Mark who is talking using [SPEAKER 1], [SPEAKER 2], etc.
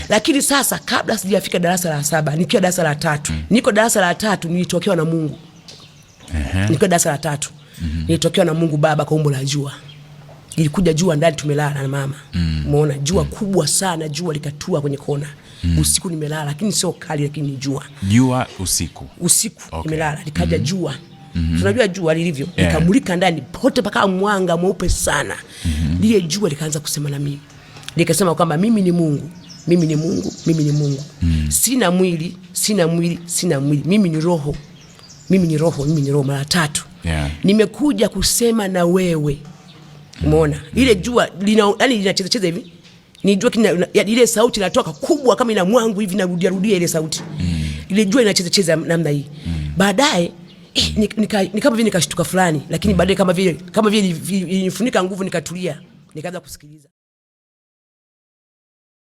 [SPEAKER 1] Lakini sasa kabla sijafika darasa la 7, nikiwa darasa la 3, niko darasa la 3 nilitokewa na Mungu. Niko darasa la 3. Nilitokewa na Mungu Baba kwa umbo la jua. Ilikuja jua ndani, tumelala na mama. Umeona jua kubwa sana, jua likatua kwenye kona. Usiku nimelala, lakini sio kali, lakini ni jua.
[SPEAKER 2] Jua usiku.
[SPEAKER 1] Okay. Nimelala, likaja jua. Tunajua jua lilivyo. Likamulika ndani pote paka mwanga mweupe sana. Lile jua likaanza kusema na mimi. Likasema kwamba mimi ni Mungu. Mimi ni Mungu, mimi ni Mungu. Sina mwili, sina mwili, sina mwili. Mimi ni roho. Mimi ni roho, mimi ni roho mara 3. Nimekuja kusema na wewe. Umeona? Ile jua yani linacheza cheza hivi. Ni jua ile sauti inatoka kubwa kama ina mwangu hivi, narudia ile sauti. Ile jua inacheza cheza namna hii. Baadaye kama vile nikashtuka fulani, lakini baadaye kama vile ilifunika nguvu, nikatulia, nikaanza kusikiliza.